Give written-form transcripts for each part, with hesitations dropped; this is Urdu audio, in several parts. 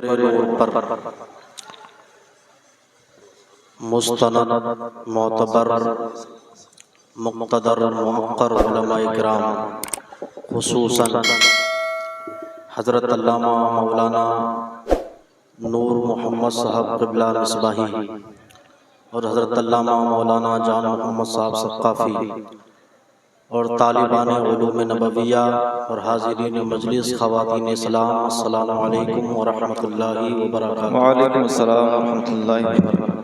نور پر مستند معتبر مقتدر موقر علماء کرام، خصوصاً حضرت علامہ مولانا نور محمد صاحب قبلہ مصباحی اور حضرت علامہ مولانا جان محمد صاحب ثقافی اور طالبان علوم نبویہ اور حاضرین مجلس، خواتین اسلام، السلام علیکم ورحمۃ اللہ وبرکاتہ۔ وعلیکم السلام ورحمۃ اللہ وبرکاتہ۔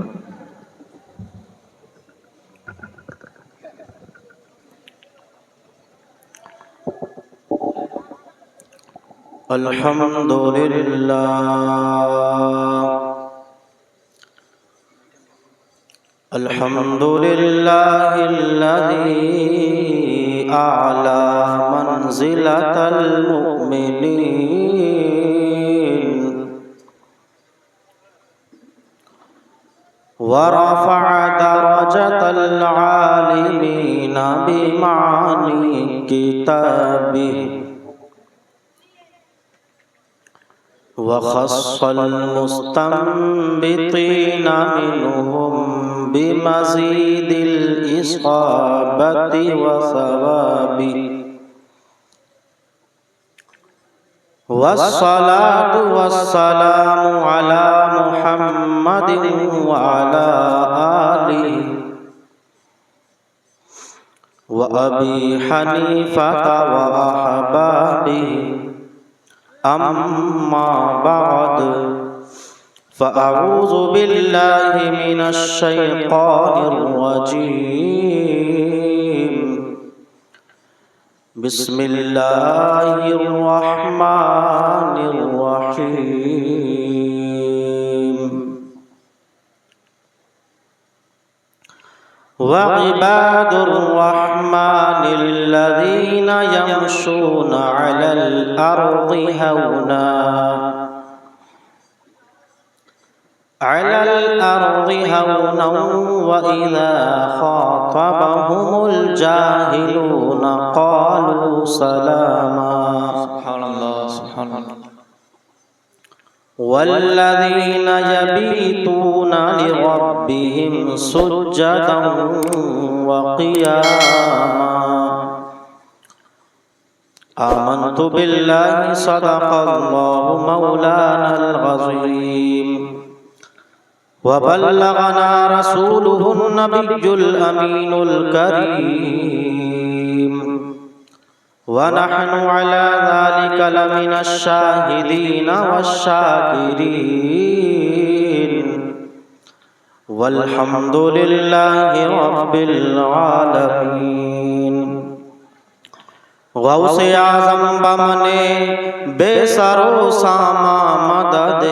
الحمدللہ الذی اعلی منزلۃ المؤمنین ورفع درجۃ العالمین بمعانی کتابہ وخص المستنبطین منهم بمزید الإصابة وثواب، والصلاة والسلام على محمد وعلى آله وأبي حنيفة وأحبابه، أما بعد فأعوذ بالله من الشيطان الرجيم، بسم الله الرحمن الرحيم، وعباد الرحمن الذين يمشون على الأرض هونا وإذا خاطبهم الجاهلون قالوا سلاما، سبحان اللہ سبحان اللہ۔ والذين يبيتون لربهم سجدا وقياما، آمنت بالله صدق الله مولانا العظيم، وبلغنا رسوله النبي الأمين الكريم، ونحن على ذلك لمن الشاهدين والشاكرين، والحمد لله رب العالمين۔ غوث اعظم بمنے بے سر و ساما مدد،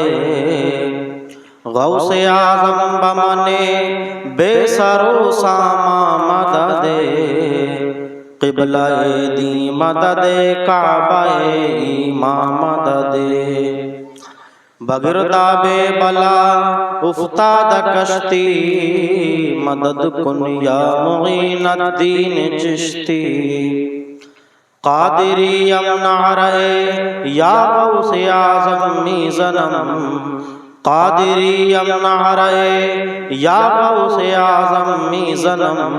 غوث اعظم بمنے بے سر و ساما مدد، قبلہ دی مدد کعبہ ایمان مدد، بگرداب بلا افتاد کشتی، مدد کن یا معین الدین چشتی، قادری یمنع رہے یا غوث اعظم میزنم، قادری یمنع رہے یا غوث اعظم میزنم،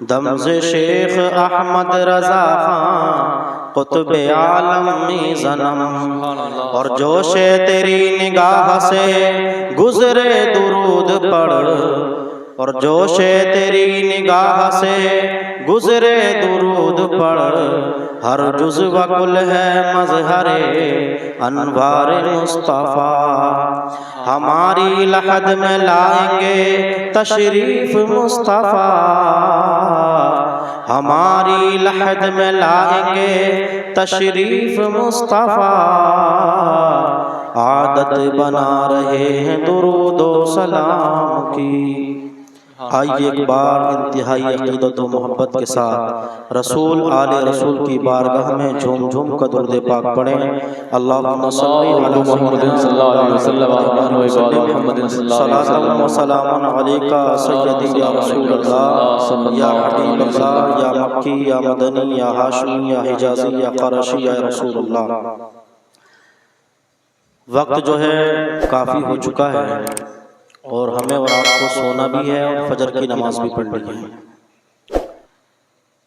دمز شیخ احمد رضا خان قطب عالم میزنم، اور جوش تیری نگاہ سے گزرے درود پڑھ، اور جوش تیری نگاہ سے گزرے درود پڑھ، ہر جزو کل ہے مظہر انوار مصطفیٰ، ہماری لحد میں لائیں گے تشریف مصطفیٰ، ہماری لحد میں لائیں گے تشریف مصطفیٰ، عادت بنا رہے ہیں درود و سلام کی۔ آئیے ایک بار انتہائی عقیدت و محبت کے ساتھ رسول آل رسول کی بارگاہ میں جھوم جھوم کر درود پاک پڑھیں۔ اللہم صلی علی محمد صلی اللہ علیہ وسلم صلاۃ و سلام علیکہ سیدی یا رسول اللہ، یا حبیب اللہ، یا مکی، یا مدنی، یا ہاشمی، یا حجازی، یا قرشی، یا رسول اللہ۔ وقت جو ہے کافی ہو چکا ہے اور ہمیں اور آپ کو سونا بھی ہے اور فجر کی نماز بھی پڑھنی ہے۔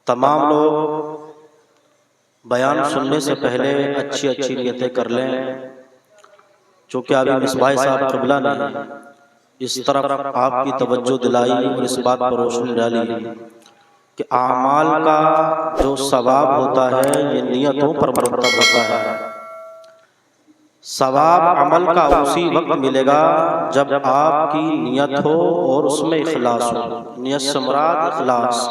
تمام لوگ بیان سننے سے پہلے اچھی نیتیں کر لیں، چونکہ ابھی مصباح صاحب قبلہ نے اس طرف آپ کی توجہ دلائی اور اس بات پر روشنی ڈالی کہ اعمال کا جو ثواب ہوتا ہے یہ نیتوں پر مرتب ہوتا ہے۔ ثواب عمل کا اسی وقت ملے گا جب آپ کی نیت ہو اور اس میں اخلاص ہو۔ نیت سے مراد اخلاص،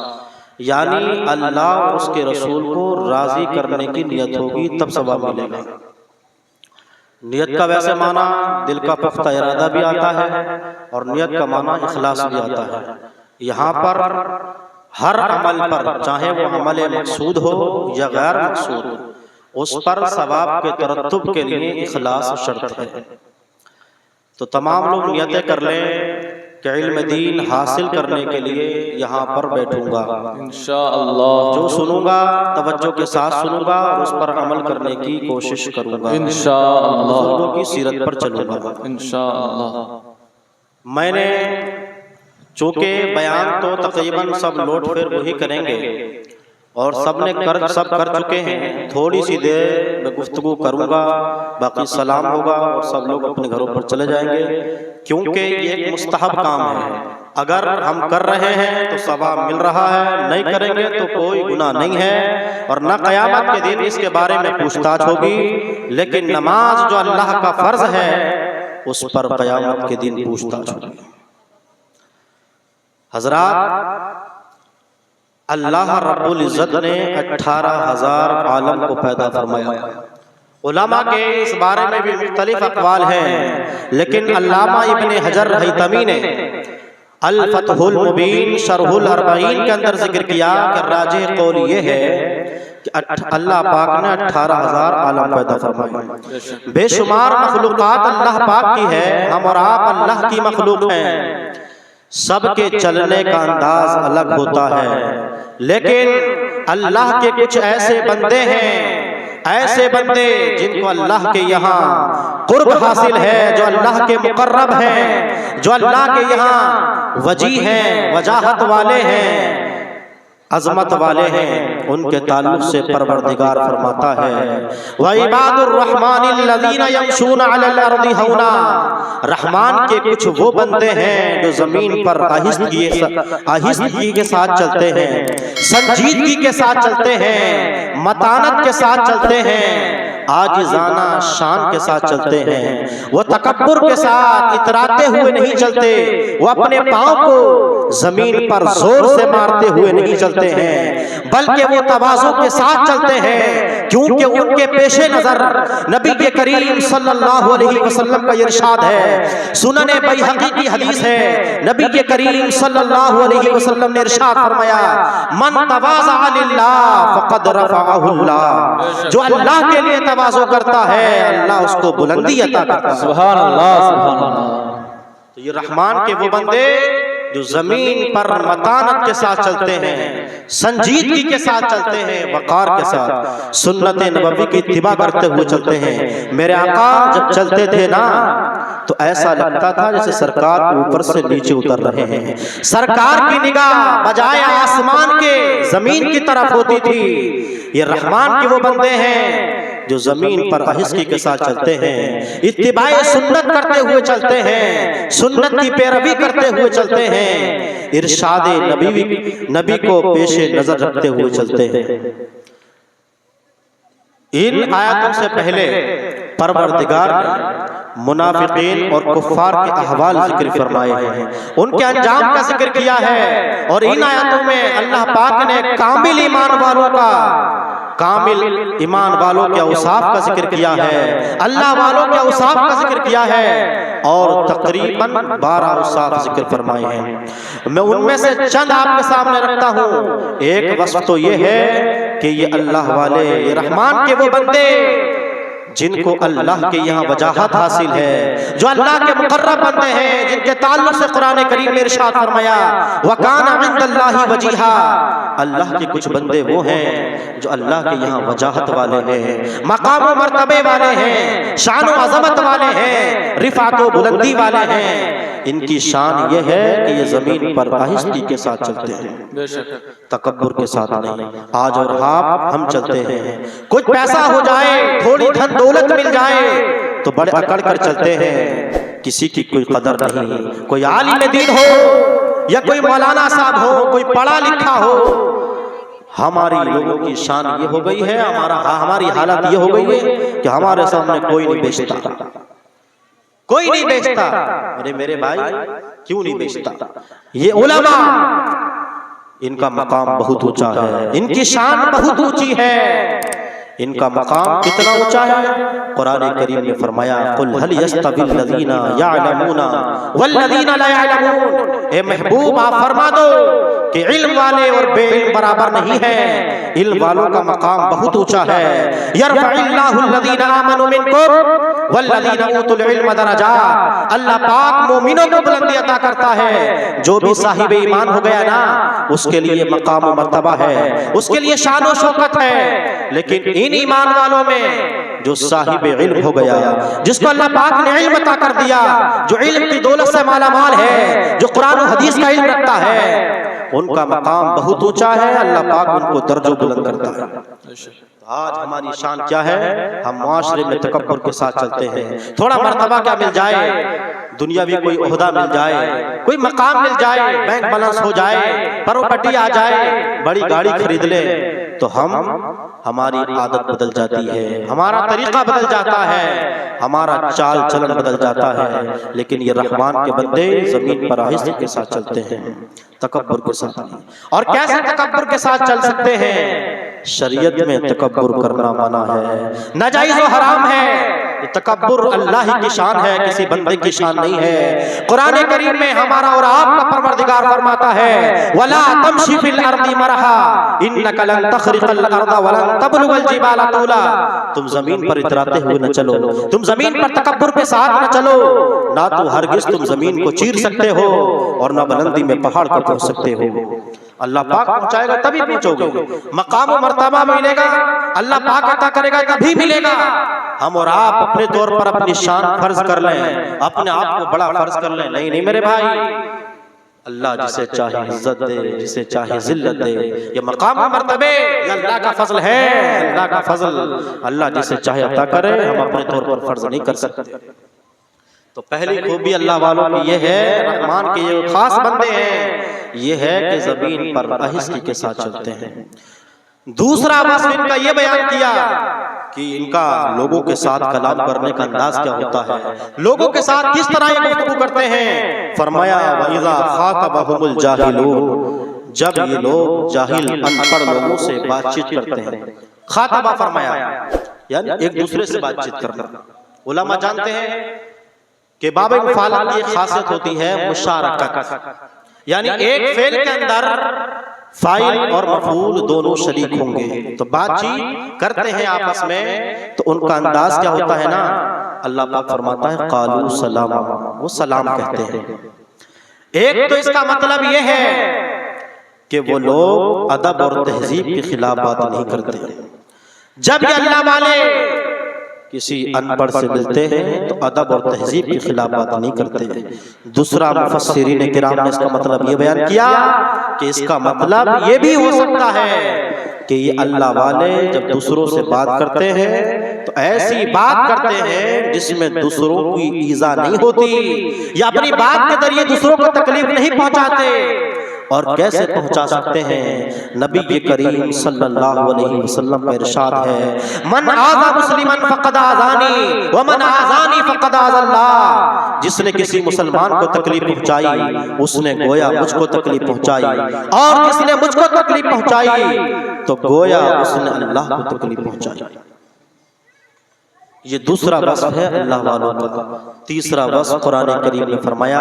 یعنی اللہ اور اس کے رسول کو راضی کرنے کی نیت ہوگی تب ثواب ملے گا۔ نیت کا ویسے معنی دل کا پختہ ارادہ بھی آتا ہے اور نیت کا معنی اخلاص بھی آتا ہے۔ یہاں پر ہر عمل پر، چاہے وہ عمل مقصود ہو یا غیر مقصود، اس پر ثواب کے ترتب کے لیے اخلاص شرط ہے۔ تو تمام لوگ نیتیں کر لیں کہ علم دین حاصل کرنے کے لیے یہاں پر بیٹھوں گا، انشاءاللہ جو سنوں گا توجہ کے ساتھ سنوں گا اور اس پر عمل کرنے کی کوشش کروں گا، انشاءاللہ بزرگوں کی سیرت پر چلوں گا۔ انشاءاللہ میں نے چونکہ بیان تو تقریباً سب لوٹ پھر وہی کریں گے اور سب کر چکے ہیں، تھوڑی سی دیر میں گفتگو کروں گا، باقی سلام ہوگا اور سب لوگ اپنے گھروں پر چلے جائیں گے، کیونکہ یہ ایک مستحب کام ہے۔ اگر ہم کر رہے ہیں تو ثواب مل رہا ہے، نہیں کریں گے تو کوئی گناہ نہیں ہے اور نہ قیامت کے دن اس کے بارے میں پوچھ تاچھ ہوگی۔ لیکن نماز جو اللہ کا فرض ہے اس پر قیامت کے دن پوچھ تاچھ ہوگی۔ حضرات، اللہ رب العزت نے 18,000 عالم کو پیدا فرمایا۔ علماء کے اس بارے میں بھی مختلف اقوال ہیں، لیکن علامہ ابن حجر ہیثمی نے الفتح المبین شرح الاربعین کے اندر ذکر کیا کہ راجح قول یہ ہے کہ اللہ پاک نے 18,000 عالم پیدا فرمائے۔ بے شمار مخلوقات اللہ پاک کی ہے، ہم اور آپ اللہ کی مخلوق ہیں۔ سب کے چلنے کا انداز الگ ہوتا ہے، لیکن اللہ کے کچھ ایسے بندے ہیں، ایسے بندے جن کو اللہ کے یہاں قرب حاصل ہے، جو اللہ کے مقرب ہیں، جو اللہ کے یہاں وجیح ہیں، وجاہت والے ہیں، عظمت والے ہیں۔ ان کے تعلق سے پروردگار فرماتا ہے وَعِبَادُ الرَّحْمَنِ الَّذِينَ يَمْشُونَ عَلَى الْأَرْضِ هَوْنًا، رحمان کے کچھ وہ بندے ہیں جو زمین پر آہستگی کے ساتھ چلتے ہیں، سنجیدگی کے ساتھ چلتے ہیں، متانت کے ساتھ چلتے ہیں، عاجزانہ شان کے ساتھ چلتے ہیں۔ وہ تکبر کے ساتھ اتراتے ہوئے نہیں چلتے، وہ اپنے پاؤں کو زمین پر زور سے مارتے ہوئے نہیں چلتے ہیں، بلکہ وہ تواضع کے ساتھ چلتے ہیں، کیونکہ ان کے پیش نظر نبی کریم صلی اللہ علیہ وسلم کا ارشاد ہے، سنن بیہقی کی حدیث ہے، نبی کریم صلی اللہ علیہ وسلم نے ارشاد فرمایا من تواضع للہ فقد رفعہ اللہ، جو اللہ کے لیے تواضع کرتا ہے اللہ اس کو بلندی عطا کرتا ہے۔ سبحان اللہ سبحان اللہ۔ تو یہ رحمان کے وہ بندے جو زمین پر متانت کے ساتھ چلتے ہیں، سنجیدگی کے ساتھ چلتے ہیں، وقار کے ساتھ سنت نبوی کی اتباع کرتے ہوئے چلتے ہیں۔ میرے آقا جب چلتے تھے نا تو ایسا لگتا تھا جیسے سرکار اوپر سے نیچے اتر رہے ہیں، سرکار کی نگاہ بجائے آسمان کے زمین کی طرف ہوتی تھی۔ یہ رحمان کے وہ بندے ہیں جو زمین پر آہستگی کے ساتھ چلتے ہیں، اتباع سنت کرتے ہوئے چلتے ہیں، سنت کی پیروی کرتے ہوئے چلتے ہیں، ارشاد نبی کو پیش نظر رکھتے ہوئے چلتے ہیں۔ ان آیاتوں سے پہلے پروردگار نے منافقین اور کفار کے احوال ذکر فرمائے ہیں، ان کے انجام کا ذکر کیا ہے، اور ان آیاتوں میں اللہ پاک نے کامل ایمان والوں کے اوصاف کا ذکر کیا ہے، اللہ والوں کے اوصاف کا ذکر کیا ہے، اور تقریباً 12 اوصاف ذکر فرمائے ہیں۔ میں ان میں سے چند آپ کے سامنے رکھتا ہوں۔ ایک وصف تو یہ ہے کہ یہ اللہ والے، یہ رحمان کے وہ بندے جن کو اللہ کے یہاں وجاہت حاصل ہے، جو اللہ کے مقرب بندے ہیں، جن کے تعلق سے قرآن کریم نے ارشاد فرمایا وَكَانَ عِندَ اللَّهِ وَجِيهًا، اللہ کے کچھ بندے وہ ہیں جو اللہ کے یہاں وجاہت والے ہیں، مقام و مرتبے والے ہیں، شان و عظمت والے ہیں، رفعت و بلندی والے ہیں۔ ان کی شان یہ ہے کہ یہ زمین پر آہستگی کے ساتھ چلتے ہیں، بے شک تکبر کے ساتھ نہیں۔ آج اور ہم چلتے ہیں، کچھ پیسہ ہو جائے، تھوڑی دھن دولت مل جائے تو بڑے اکڑ کر چلتے ہیں، کسی کی کوئی قدر نہیں۔ کوئی عالم دین ہو یا کوئی مولانا صاحب ہو، کوئی پڑھا لکھا ہو، ہماری لوگوں کی شان یہ ہو گئی ہے، ہماری حالت یہ ہو گئی ہے کہ ہمارے سامنے کوئی نہیں بیچتا، کوئی نہیں بیچتا۔ ارے میرے بھائی کیوں نہیں بیچتا؟ یہ علماء، ان کا مقام بہت اونچا ہے، ان کی شان بہت اونچی ہے، ان کا مقام کتنا اونچا ہے؟ قرآن کریم نے فرمایا قُلْ هَلْ يَسْتَوِي الَّذِينَ يَعْلَمُونَ وَالَّذِينَ لَا يَعْلَمُونَ، اے محبوب آپ فرما دو کہ علم والے اور بے علم برابر نہیں ہے، علم والوں کا مقام بہت اونچا ہے۔ يَرْفَعِ اللَّهُ الَّذِينَ آمَنُوا مِنْكُمْ وَالَّذِينَ أُوتُوا الْعِلْمَ دَرَجَاتٍ، اللہ پاک مومنوں کو بلندی عطا کرتا ہے، جو بھی صاحب ایمان ہو گیا نا اس کے لیے مقام و مرتبہ ہے، اس کے لیے شان و شوکت ہے۔ لیکن ان ایمان والوں میں جو صاحب علم ہو گیا، جس کو اللہ پاک نے علم عطا کر دیا، جو علم کی دولت سے مالا مال ہے، جو قرآن و حدیث کا علم رکھتا ہے، ان کا مقام بہت اونچا ہے، اللہ پاک ان کو درجہ بلند کرتا ہے۔ آج ہماری شان کیا ہے؟ ہم معاشرے میں تکبر کے ساتھ چلتے ہیں، تھوڑا مرتبہ کیا مل جائے، دنیاوی کوئی عہدہ مل جائے، کوئی مقام مل جائے، بینک بیلنس ہو جائے، پراپرٹی آ جائے، بڑی گاڑی خرید لے تو ہماری عادت بدل جاتی ہے، ہمارا طریقہ بدل جاتا ہے، ہمارا چال چلن بدل جاتا ہے۔ لیکن یہ رحمان کے بندے زمین پر آہستگی کے ساتھ چلتے ہیں، تکبر کے ساتھ نہیں۔ اور کیسے تکبر کے ساتھ چل سکتے ہیں؟ شریعت میں تکبر کرنا منع ہے، ناجائز و حرام ہے۔ تکبر اللہ ہی کی شان ہے، کسی بندے کی شان نہیں ہے۔ قرآن کریم میں ہمارا اور آپ کا پروردگار فرماتا ہے وَلَا تَمْشِ فِي الْأَرْضِ مَرَحًا إِنَّكَ لَن تَخْرِقَ الْأَرْضَ وَلَن تَبْلُغَ الْجِبَالَ طُولًا، تم زمین پر اتراتے ہوئے نہ چلو، تم زمین پر تکبر کے ساتھ نہ چلو، نہ تو ہرگز تم زمین کو چیر سکتے ہو اور نہ بلندی میں پہاڑ کو پہنچ سکتے ہو۔ اللہ پاک پہنچائے گا تبھی پہنچو گے، مقام و مرتبہ ملے گا، اللہ پاک عطا کرے گا تبھی ملے گا۔ ہم اور آپ اپنے طور پر اپنی شان فرض کر لیں، اپنے آپ کو بڑا فرض کر لیں، نہیں میرے بھائی، اللہ جسے چاہے عزت دے، جسے چاہے ذلت دے، یہ مقام و مرتبے یہ اللہ کا فضل ہے، اللہ کا فضل، اللہ جسے چاہے عطا کرے، ہم اپنے طور پر فرض نہیں کر سکتے۔ تو پہلی خوبی اللہ والوں کی یہ ہے، رحمان کے یہ خاص بندے ہیں، یہ ہے کہ زمین پر آہستگی کے ساتھ چلتے ہیں۔ دوسرا وصف ان کا یہ بیان کیا کہ ان کا لوگوں کے ساتھ کلام کرنے کا انداز کیا ہوتا ہے، لوگوں کے ساتھ کس طرح یہ گفتگو کرتے ہیں۔ فرمایا وَإِذَا خَاطَبَهُمُ الْجَاهِلُونَ، جب یہ لوگ جاہل ان پڑھ لوگوں سے بات چیت کرتے ہیں، خاطبہ فرمایا یعنی ایک دوسرے سے بات چیت کرنا۔ علماء جانتے ہیں کہ باب مفعول کی ایک خاصیت ہوتی ہے مشارکت، یعنی ایک فعل کے اندر فاعل اور مفعول دونوں شریک ہوں گے تو بات چیت کرتے ہیں آپس میں، تو ان کا انداز کیا ہوتا ہے نا، اللہ پاک فرماتا ہے قالوا سلاما، وہ سلام کہتے ہیں۔ ایک تو اس کا مطلب یہ ہے کہ وہ لوگ ادب اور تہذیب کے خلاف بات نہیں کرتے۔ جب یہ اللہ والے کسی ان پڑھ سے ملتے ہیں تو ادب اور تہذیب کے خلاف بات نہیں کرتے۔ دوسرا مفسرین کرام نے اس کا مطلب یہ بیان کیا کہ اس کا مطلب یہ بھی ہو سکتا ہے کہ یہ اللہ والے جب دوسروں سے بات کرتے ہیں تو ایسی بات کرتے ہیں جس میں دوسروں کی ایذا نہیں ہوتی، یا اپنی بات کے ذریعے دوسروں کو تکلیف نہیں پہنچاتے۔ اور کیسے پہنچا سکتے ہیں؟ نبی کریم صلی اللہ علیہ وسلم کا ارشاد ہے من آذا مسلما فقد آذانی ومن آذانی فقد آذى اللہ، جس نے کسی مسلمان کو تکلیف پہنچائی اس نے گویا مجھ کو تکلیف پہنچائی، اور جس نے مجھ کو تکلیف پہنچائی تو گویا اس نے اللہ کو تکلیف پہنچائی۔ یہ دوسرا وصف ہے اللہ والوں کا۔ تیسرا وصف قرآن کریم نے فرمایا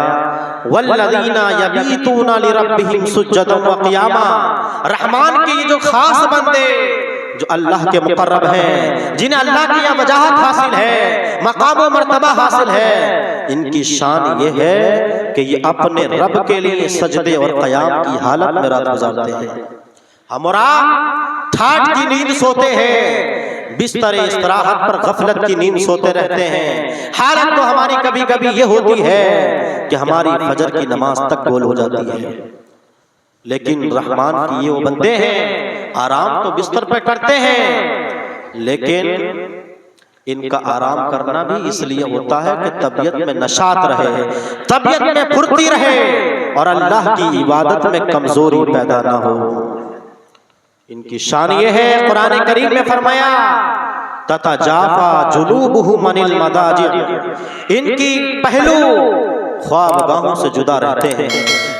والذین یبیتون لربہم سجدا وقیاما، رحمان کے یہ جو خاص بندے جو اللہ کے مقرب ہیں، جنہیں اللہ کی یہ وجاہت حاصل ہے، مقام و مرتبہ حاصل ہے، ان کی شان یہ ہے کہ یہ اپنے رب کے لیے سجدے اور قیام کی حالت میں رات گزارتے ہیں۔ ہم اور آپ ٹھاٹھ کی نیند سوتے ہیں، بستر استراحت پر غفلت کی نیند سوتے رہتے ہیں۔ حالت تو ہماری کبھی کبھی یہ ہوتی ہے کہ ہماری فجر کی نماز تک گول ہو جاتی ہے، لیکن رحمان کی یہ وہ بندے ہیں، آرام تو بستر پہ کرتے ہیں، لیکن ان کا آرام کرنا بھی اس لیے ہوتا ہے کہ طبیعت میں نشاط رہے، طبیعت میں پھرتی رہے، اور اللہ کی عبادت میں کمزوری پیدا نہ ہو۔ ان کی شان یہ ہے، قرآن کریم میں فرمایا تتجافا جنوبہم عن المضاجع، ان کی پہلو خوابگاہوں سے جدا رہتے ہیں۔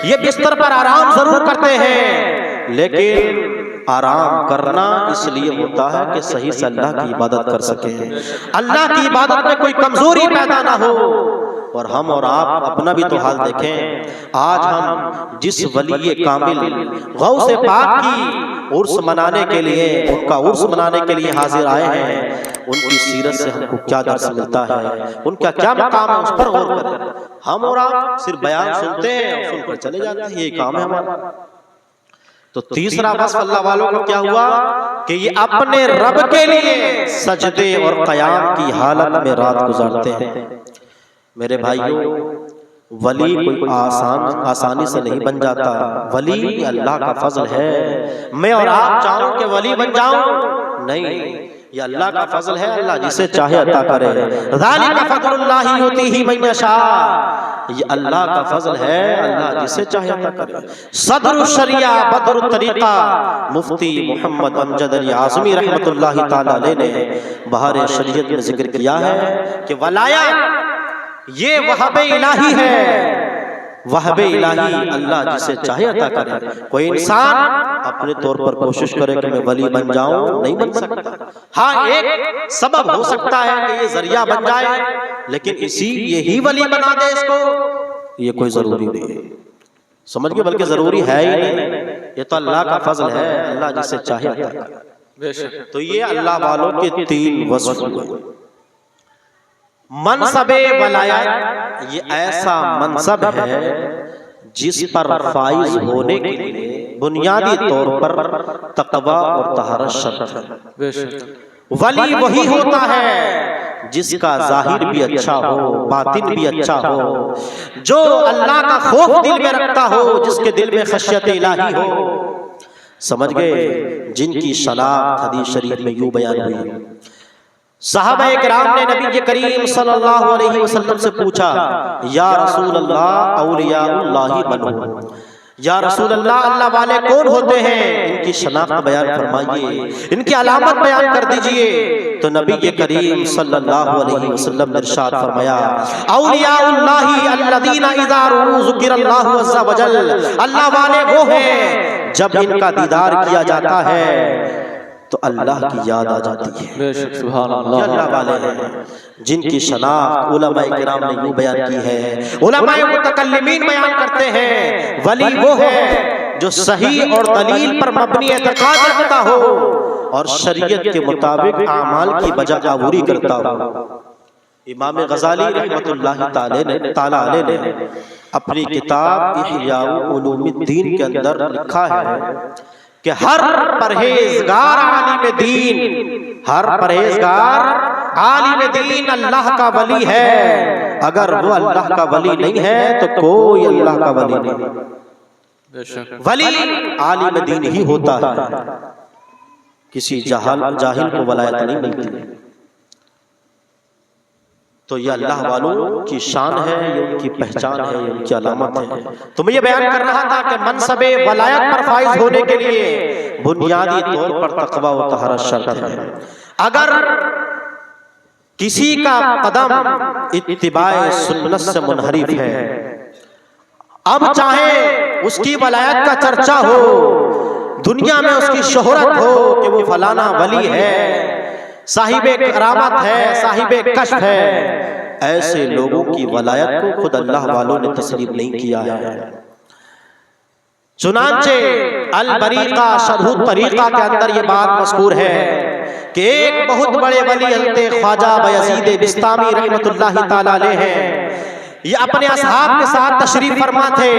یہ بستر پر آرام ضرور کرتے ہیں، لیکن آرام کرنا اس لیے ہوتا ہے کہ صحیح سے اللہ کی عبادت کر سکیں، اللہ کی عبادت میں کوئی کمزوری پیدا نہ ہو۔ اور ہم اور آپ اپنا بھی تو حال دیکھیں، آج ہم جس ولی کامل غوث پاک کی عرس منانے کے لیے، ان کا عرس منانے کے لیے حاضر آئے ہیں، ان کی سیرت سے ہم کو کیا درس ملتا ہے، ان کا کیا مقام ہے، اس پر غور کریں۔ ہم اور آپ صرف بیان سنتے ہیں اور سن کر چلے جاتے ہیں، یہ کام ہے ہمارا۔ تو تیسرا وصف اللہ والوں کو کیا ہوا کہ یہ اپنے رب کے لیے سجدے اور قیام کی حالت میں رات گزارتے ہیں۔ میرے بھائیوں، ولی کوئی آسانی سے نہیں بن جاتا، ولی اللہ کا فضل ہے۔ میں اور آپ چاہوں کہ ولی بن جاؤں، نہیں، یہ اللہ کا فضل ہے، اللہ جسے چاہے عطا کرے۔ ذالک فضل اللہ یؤتیہ من یشاء، یہ اللہ کا فضل ہے، اللہ جسے چاہے عطا کرے۔ صدر الشریعہ بدر الطریقہ مفتی محمد امجد علی اعظمی رحمۃ اللہ تعالی علیہ نے بہار شریعت میں ذکر کیا ہے کہ ولایت یہ وہب الہی ہے، وہب الہی اللہ جسے چاہے عطا کرے۔ کوئی انسان اپنے طور پر کوشش کرے کہ میں ولی بن جاؤں، نہیں بن سکتا۔ ہاں، ایک سبب ہو سکتا ہے کہ یہ ذریعہ بن جائے، لیکن یہی ولی بنا دے اس کو، یہ کوئی ضروری نہیں، سمجھ گئے، بلکہ ضروری ہے ہی نہیں، یہ تو اللہ کا فضل ہے، اللہ جسے چاہے عطا کرے۔ تو یہ اللہ والوں کے تین وصف ہوئے۔ منصب ولایت یہ ایسا منصب ہے جس پر فائز ہونے کے لیے بنیادی طور پر تقوی اور طہارت شرط ہے۔ ولی وہی ہوتا ہے جس کا ظاہر بھی اچھا ہو، باطن بھی اچھا ہو، جو اللہ کا خوف دل میں رکھتا ہو، جس کے دل میں خشیت الہی ہو۔ سمجھ گئے؟ جن کی شناخت حدیث شریف میں یوں بیان ہوئی، صحابہ کرام نے نبی کریم صلی اللہ علیہ وسلم سے پوچھا، یا رسول اللہ اولیاء اللہ من ہو، یا رسول اللہ اللہ والے کون ہوتے ہیں، ان کی شناخت بیان فرمائیے، ان کی علامت بیان کر دیجئے۔ تو نبی کریم صلی اللہ علیہ وسلم نے ارشاد فرمایا، اولیاء اللہ الذین اذا ذکر اللہ عز وجل، اللہ والے وہ ہیں جب ان کا دیدار کیا جاتا ہے تو اللہ کی یاد آ جاتی ہے۔ سبحان یہ اللہ والے ہیں جن کی شناخت علماء کرام نے یوں بیان کی ہے، علماء متکلمین بیان کرتے ہیں، ولی وہ ہے جو صحیح اور دلیل پر مبنی اعتقاد رکھتا ہو اور شریعت کے مطابق اعمال کی بجا آوری کرتا ہو۔ امام غزالی رحمۃ اللہ تعالی علیہ نے اپنی کتاب احیاء علوم الدین کے اندر لکھا ہے کہ ہر پرہیزگار عالم دین، ہر پرہیزگار عالم دین اللہ کا ولی ہے، اگر وہ اللہ کا ولی نہیں ہے تو کوئی اللہ کا ولی نہیں۔ ولی عالم دین ہی ہوتا ہے، کسی جاہل کو ولایت نہیں ملتی۔ تو یہ اللہ والوں کی شان ہے، یہ ان کی پہچان ہے، یہ ان کی علامت ہے۔ تو میں یہ بیان کر رہا تھا کہ منصب ولایت پر فائز ہونے کے لیے بنیادی طور پر تقوی و طہارت شرط ہے۔ اگر کسی کا قدم اتباع سنت سے منحرف ہے، اب چاہے اس کی ولایت کا چرچا ہو، دنیا میں اس کی شہرت ہو کہ وہ فلانا ولی ہے، صاحب کرامت ہے، صاحب کشف ہے، ایسے لوگوں کی ولایت کو خود اللہ والوں نے تسلیم نہیں کیا ہے۔ چنانچہ البریقہ شرح الطریقہ کے اندر یہ بات مذکور ہے کہ ایک بہت بڑے ولی حضرت خواجہ بایزید بسطامی رحمۃ اللہ تعالی علیہ ہیں، یہ اپنے اصحاب کے ساتھ تشریف فرما تھے۔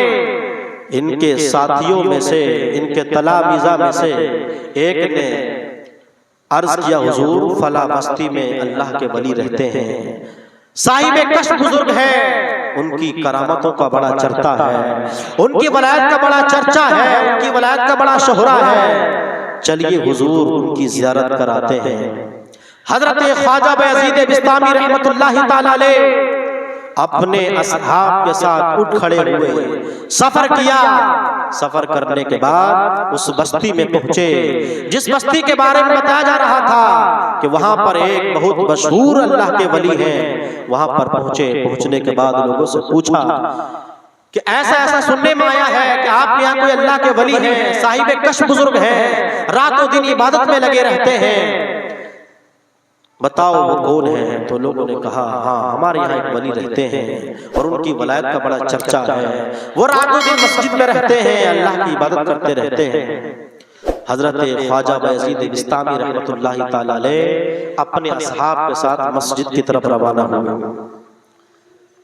ان کے ساتھیوں میں سے، ان کے تلامذہ میں سے ایک نے عرض کیا، حضور فلاں بستی میں اللہ کے ولی رہتے ہیں، صاحب کشف بزرگ ہے، ان کی کرامتوں کا بڑا چرچا ہے، ان کی ولایت کا بڑا چرچا ہے، ان کی ولایت کا بڑا شہرہ ہے، چلیے حضور ان کی زیارت کراتے ہیں۔ حضرت خواجہ بایزید بسطامی رحمۃ اللہ تعالی علیہ اپنے اصحاب کے ساتھ اٹھ کھڑے ہوئے، سفر کیا۔ سفر کرنے کے بعد اس بستی میں پہنچے جس بستی کے بارے میں بتایا جا رہا تھا کہ وہاں پر ایک بہت مشہور اللہ کے ولی ہیں۔ وہاں پر پہنچنے کے بعد لوگوں سے پوچھا کہ ایسا ایسا سننے میں آیا ہے کہ آپ کے یہاں کوئی اللہ کے ولی ہیں، صاحب کشف بزرگ ہیں، رات و دن عبادت میں لگے رہتے ہیں، بتاؤ وہ کون ہیں؟ تو لوگوں نے کہا ہاں ہمارے یہاں ایک ولی رہتے ہیں اور ان کی ولایت کا بڑا چرچا ہے، وہ رات و دن مسجد میں رہتے ہیں، اللہ کی عبادت کرتے رہتے ہیں۔ حضرت خواجہ بایزید بسطامی رحمۃ اللہ تعالی علیہ اپنے اصحاب کے ساتھ مسجد کی طرف روانہ ہوئے۔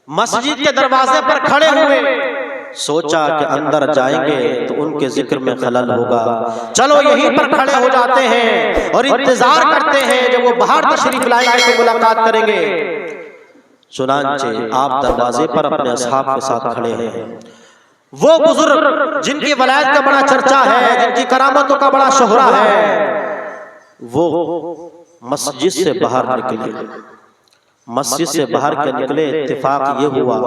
مسجد کے دروازے پر کھڑے ہوئے، سوچا کہ اندر جائیں گے تو ان کے ذکر میں خلل ہوگا، چلو یہیں پر کھڑے ہو جاتے ہیں اور انتظار کرتے ہیں جب وہ باہر تشریف لائیں گے تو ملاقات کریں گے۔ چنانچہ آپ دروازے پر اپنے اصحاب کے ساتھ کھڑے ہیں۔ وہ بزرگ جن کی ولایت کا بڑا چرچا ہے، جن کی کرامتوں کا بڑا شہرہ ہے، وہ مسجد سے باہر نکلے۔ مسجد سے باہر کے نکلے، اتفاق یہ ہوا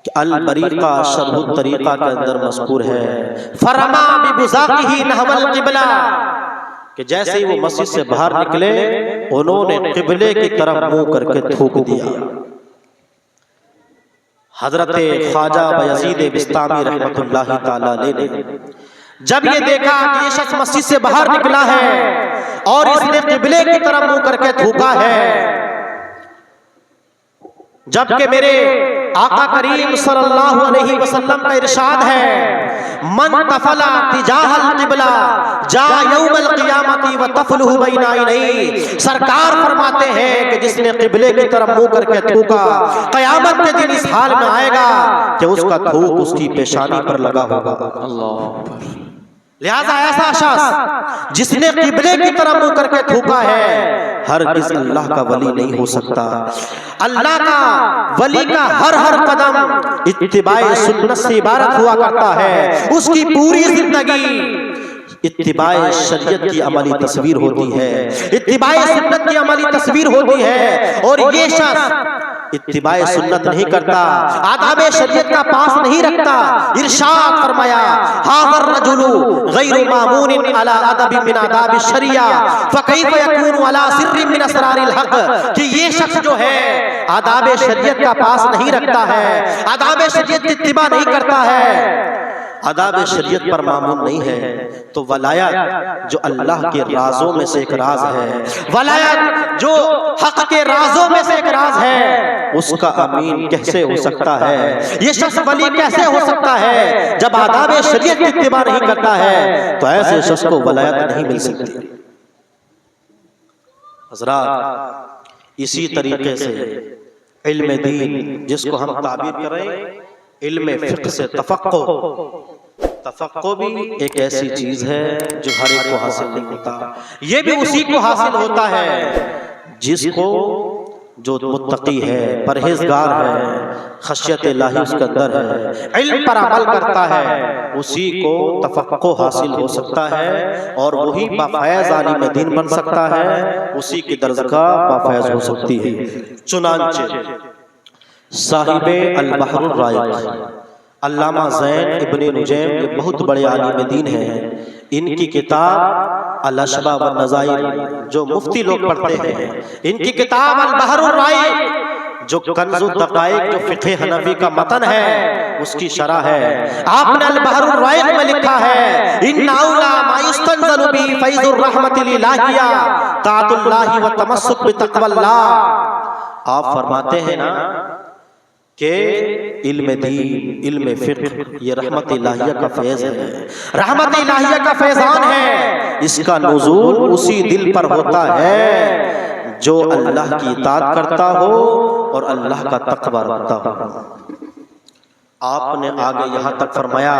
کہ البریقہ شرح الطریقہ کے اندر مذکور ہے فرما ببزاقہ نحو القبلہ، کہ جیسے ہی وہ مسجد سے باہر نکلے انہوں نے قبلے کی طرف منہ کر کے تھوک دیا۔ حضرت خواجہ بایزید بسطامی رحمۃ اللہ تعالی علیہ نے جب یہ دیکھا کہ یہ شخص مسجد سے باہر نکلا ہے اور اس نے قبلے کی طرف منہ کر کے تھوکا ہے، جبکہ میرے آقا کریم صلی اللہ علیہ وسلم کا ارشاد ہے من تفلا تجاہ القبلہ جا یوم القیامت وطفلہ بین عینیہ، سرکار فرماتے ہیں کہ جس نے قبلے کی طرف منہ کر کے تھوکا قیامت کے دن اس حال میں آئے گا کہ اس کا تھوک اس کی پیشانی پر لگا ہوگا۔ اللہ اکبر۔ لہذا ایسا شخص جس نے قبلے کی طرف منہ کر کے تھوکا ہے ہرگز اللہ کا ولی نہیں ہو سکتا۔ اللہ کا ولی کا ہر قدم اتباع سنت سے عبارت ہوا کرتا ہے، اس کی پوری زندگی اتباع شریعت کی عملی تصویر ہوتی ہے، اتباع سنت کی عملی تصویر ہوتی ہے، اور یہ شخص اتباع سنت نہیں کرتا، آداب شریعت کا پاس نہیں رکھتا۔ ارشاد فرمایا ھذا الرجل غیر مامون علی ادب من آداب الشریعہ فکیف یکون علی سر من اسرار الحق، کہ یہ شخص جو ہے آداب شریعت کا پاس نہیں رکھتا ہے، آداب شریعت کی اتباع نہیں کرتا ہے، آداب شریعت پر مامون نہیں ہے، تو ولایت جو اللہ کے رازوں میں سے ایک راز ہے، ولایت جو حق کے رازوں میں سے ایک راز ہے، اس کا امین کیسے ہو سکتا ہے؟ یہ شخص ولی کیسے ہو سکتا ہے جب آداب شریعت کی اتباع نہیں کرتا ہے؟ تو ایسے شخص کو ولایت نہیں مل سکتی۔ حضرات، اسی طریقے سے علم دین جس کو ہم تعبیر کریں علم فقہ سے تفقہ بھی ایک ایسی چیز ہے جو ہر ایک کو حاصل نہیں ہوتا، یہ بھی اسی کو حاصل ہوتا ہے جس کو جو متقی ہے، پرہیزگار ہے، خشیت الہی اس کے اندر ہے، علم پر عمل کرتا ہے، اسی کو تفقہ حاصل ہو سکتا ہے اور وہی بافیض عالم دین بن سکتا ہے، اسی کی درجگاہ بافیض ہو سکتی ہے۔ چنانچہ صاحب البحر الرائق علامہ زین ابن نجیم یہ بہت بڑے عالم دین ہیں، ان کی کتاب الاشباح والنظائر جو مفتی لوگ پڑھتے ہیں، ان کی کتاب البحر الرائق جو کنز الدقائق جو فقہ حنفی کا متن ہے اس کی شرح ہے، آپ نے البحر الرائق میں لکھا ہے ان اولا ما یستنزل بی فیض الرحمت الالہیہ طاعت اللہ و تمسک بتقوی اللہ۔ آپ فرماتے ہیں نا کہ علم دین، علم فقہ یہ رحمت الہیہ کا فیض ہے، رحمت الہیہ کا فیضان ہے۔ اس کا نزول اسی دل پر ہوتا ہے جو اللہ کی اطاعت کرتا ہو اور اللہ کا تقوی رکھتا ہو۔ آپ نے آگے یہاں تک فرمایا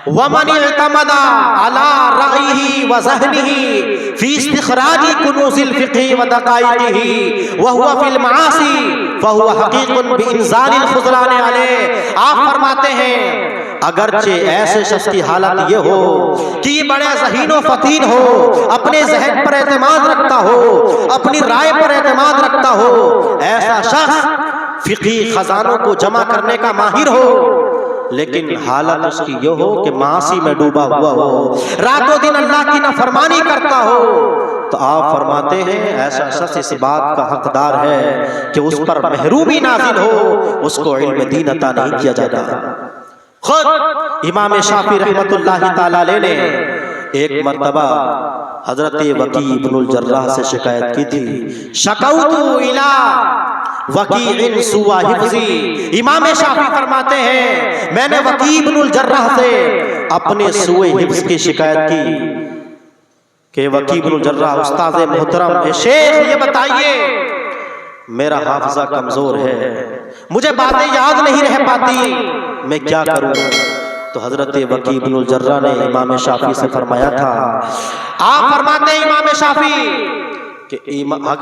وَمَنِ اعْتَمَدَ عَلَى رَأْيِهِ وَذَهْنِهِ فِي اسْتِخْرَاجِ كُنُوزِ الْفِقْهِ وَدَقَائِقِهِ وَهُوَ فِي الْمَعَاصِي فَهُوَ حَقِيقٌ بِإِنزَالِ الْخُذْلَانِ عَلَيْهِ۔ آپ فرماتے ہیں اگرچہ ایسے شخص کی حالت یہ ہو کہ یہ بڑے ذہین و فطین ہو، اپنے ذہن پر اعتماد رکھتا ہو، اپنی رائے پر اعتماد رکھتا ہو، ایسا شخص فقہی خزانوں کو جمع کرنے کا ماہر ہو، لیکن حالت اس کی یہ ہو کہ معاصی میں ڈوبا ہوا ہو، رات و دن اللہ کی نافرمانی کرتا ہو، تو آپ فرماتے ہیں ایسا شخص اس بات کا حقدار ہے کہ اس پر محرومی نازل ہو، اس کو علم دین عطا نہیں کیا جاتا۔ خود امام شافعی رحمت اللہ تعالی علیہ نے ایک مرتبہ حضرت وکیع بن الجراح سے شکایت کی تھی، شکوت الی وکیع سوء حفظی۔ امام شافعی فرماتے ہیں میں نے وکیع بن الجراح سے اپنے سوء حفظ کی شکایت کی کہ وکیع بن الجراح استاد محترم شیخ یہ بتائیے میرا حافظہ کمزور ہے، مجھے باتیں یاد نہیں رہ پاتی، میں کیا کروں؟ تو حضرت وکیع بن الجراح نے امام شافعی سے فرمایا تھا، آپ فرماتے ہیں امام شافعی کہ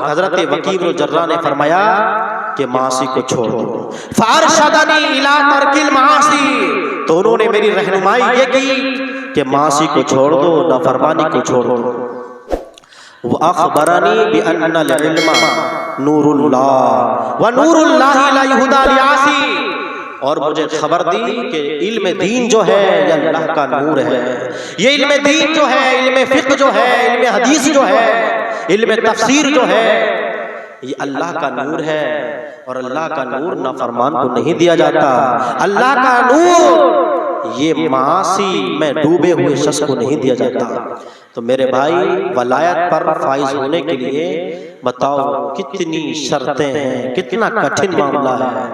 حضرت وکیع بن الجراح نے فرمایا کہ معاصی کو چھوڑ دو، فارشدنی الی ترک المعاصی، تو انہوں نے میری رہنمائی یہ کی کہ معاصی کو چھوڑ دو، نافرمانی کو چھوڑ دو۔ وَأَخْبَرَنِي بِأَنَّ الْعِلْمَ نُورُ اللَّهِ وَنُورُ اللَّهِ لَا يُهْدَىٰ لِعَاصِي، اور مجھے خبر دی کہ علم دین جو ہے یہ اللہ کا نور ہے، یہ علم دین جو ہے، علم فقہ جو ہے، علم حدیث جو ہے، علم تفسیر جو ہے، یہ اللہ کا نور ہے، اور اللہ کا نور نافرمان کو نہیں دیا جاتا۔ اللہ کا نور یہ معاصی میں ڈوبے ہوئے شخص کو نہیں دیا جاتا۔ تو میرے بھائی ولایت پر فائز ہونے کے لیے بتاؤ کتنی شرطیں ہیں، کتنا کٹھن معاملہ ہے۔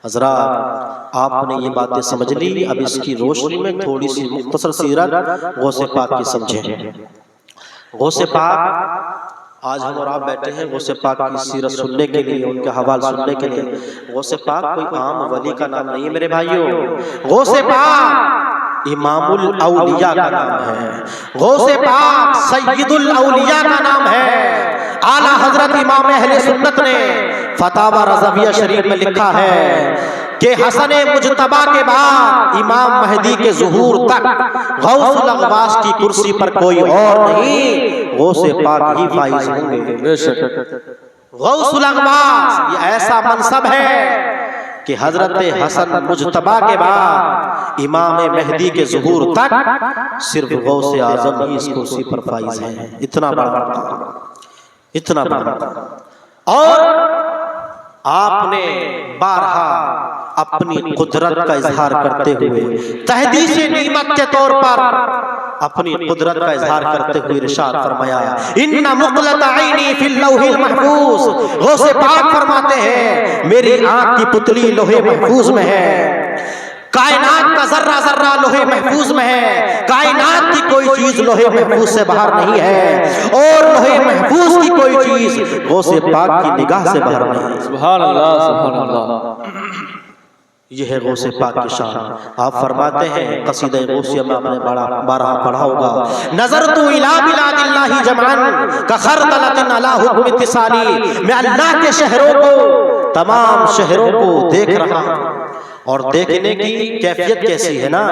حضرات آپ نے یہ باتیں سمجھ لی، اب اس کی روشنی میں تھوڑی سی مختصر سیرت غوث پاک کی سمجھیں۔ غوث پاک آج ہم اور آپ بیٹھے ہیں غوث پاک کی سیرت سننے کے لیے، ان کے حوال سننے کے لیے۔ غوث پاک کوئی عام ولی کا نام نہیں ہے میرے بھائیوں، غوث پاک امام الاولیاء کا نام ہے، غوث پاک سید الاولیاء کا نام ہے۔ اعلیٰ حضرت امام اہل سنت نے فتاوی رضویہ شریف میں لکھا ہے کہ حسن مجتبیٰ کے بعد امام مہدی کے ظہور تک غوث الاغواث کی کرسی پر کوئی اور نہیں، غوث پاک ہی فائز ہوں گے۔ غوث الاغواث یہ ایسا منصب ہے کہ حضرت حسن مجتبیٰ کے بعد امام مہدی کے ظہور تک صرف غوث اعظم ہی اس کرسی پر فائز ہیں۔ اتنا بڑا، اتنا بڑا۔ اور آپ نے بارہا اپنی قدرت کا اظہار کرتے ہوئے تحدیث نعمت کے طور پر اپنی قدرت کا اظہار کرتے ہوئے ارشاد فرمایا ان مقلۃ عینی فی اللوح المحفوظ، غوث پاک فرماتے ہیں میری آنکھ کی پتلی لوح محفوظ میں ہے، کائنات کا ذرہ ذرہ لوح محفوظ میں ہے، کائنات کی کوئی چیز لوح محفوظ سے باہر نہیں ہے، اور لوح محفوظ کی کوئی چیز غوث پاک کی نگاہ سے باہر نہیں ہے۔ سبحان اللہ، سبحان اللہ۔ یہ ہے غوث پاک کی شان۔ آپ فرماتے ہیں قصیدہ غوثیہ میں آپ نے بارہا پڑھا ہوگا، نظرت الی بلاد اللہ جمعا کخردلۃ علی حکم اتصالی، میں اللہ کے شہروں کو، تمام شہروں کو دیکھ رہا ہوں، اور دیکھنے کی کیفیت کیسی ہے نا،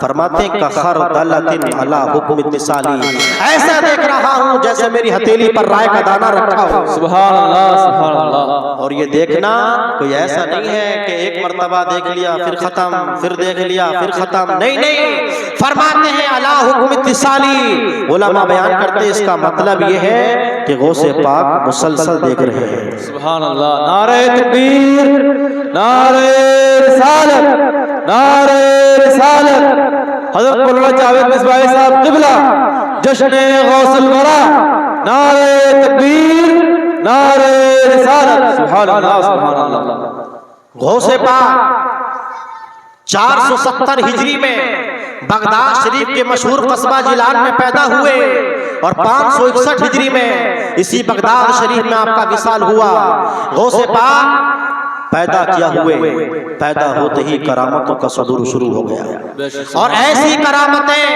فرماتے ہیں کخردلۃ علی حکم اتصالی، ایسا دیکھ رہا ہوں جیسے میری ہتھیلی پر رائے کا دانہ رکھا ہو۔ سبحان اللہ، سبحان اللہ۔ اور یہ دیکھنا کوئی ایسا نہیں ہے کہ ایک مرتبہ دیکھ لیا پھر ختم، پھر دیکھ لیا پھر ختم، نہیں نہیں، فرماتے ہیں علی حکم اتصالی۔ علماء بیان کرتے اس کا مطلب یہ ہے کہ غوث پاک مسلسل دیکھ رہے ہیں۔ سبحان اللہ۔ نعرہ تکبیر، نعرہ رسالت، نعرہ رسالت۔ حضرت مولانا جاوید مصباحی صاحب قبلہ جشن غوث الورا، نعرہ تکبیر، نعرہ رسالت۔ سبحان اللہ، سبحان اللہ۔ غوث پاک 470 ہجری میں بغداد شریف کے مشہور قصبہ جیلان میں پیدا ہوئے اور 561 ہجری میں اسی بغداد شریف میں آپ کا وصال ہوا۔ غوث پاک پیدا کیا ہوئے، پیدا ہوتے ہی کرامتوں کا صدور شروع ہو گیا، اور ایسی کرامتیں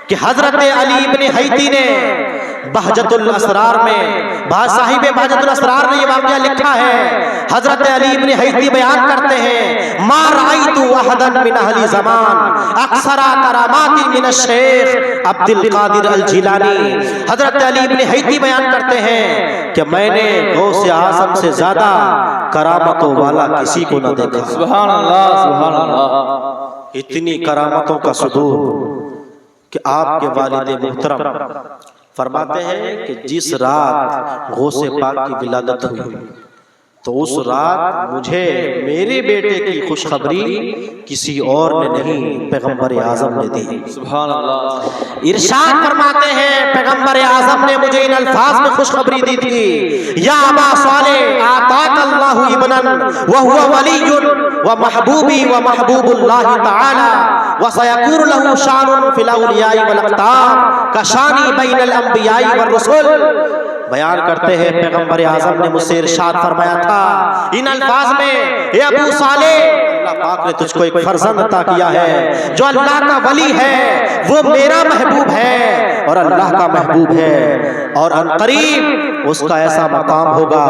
کہ حضرت علی ابن حیتی نے بہجت الاسرار میں، صاحب بہجت الاسرار نے یہ واقعہ لکھا ہے۔ حضرت علی ابن حیتی بیان کرتے ہیں، ما رأیت احدا من اہل زمان اکثر کرامات من الشیخ عبد القادر الجیلانی۔ حضرت علی ابن حیتی بیان کرتے ہیں کہ میں نے غوث اعظم سے زیادہ کرامتوں والا کسی کو نہ دیکھا۔ سبحان اللہ، سبحان اللہ۔ اتنی کرامتوں کا صدور کہ آپ کے والد محترم فرماتے ہیں کہ جس رات غوث پاک کی ولادت ہوئی تو اس رات مجھے میرے بیٹے کی خوشخبری کسی اور نے نہیں، پیغمبر اعظم نے دی۔ سبحان اللہ۔ ارشاد فرماتے ہیں پیغمبر اعظم نے مجھے ان الفاظ میں خوشخبری دی تھی، یا ابا صالح آتاک اللہ ابنا وہو ولی ومحبوبی ومحبوب اللہ تعالی وسیکون له شان فی الاولیاء والاقطاب کشانی بین الانبیاء والرسل۔ بیان کرتے ہیں پیغمبر اعظم نے مجھ سے ارشاد فرمایا تھا ان الفاظ میں، اے ابو صالح، اللہ پاک نے تجھ کو ایک فرزند عطا کیا ہے جو اللہ کا ولی ہے، وہ میرا محبوب ہے اور اللہ کا محبوب ہے، اور ان قریب اس کا ایسا مقام ہوگا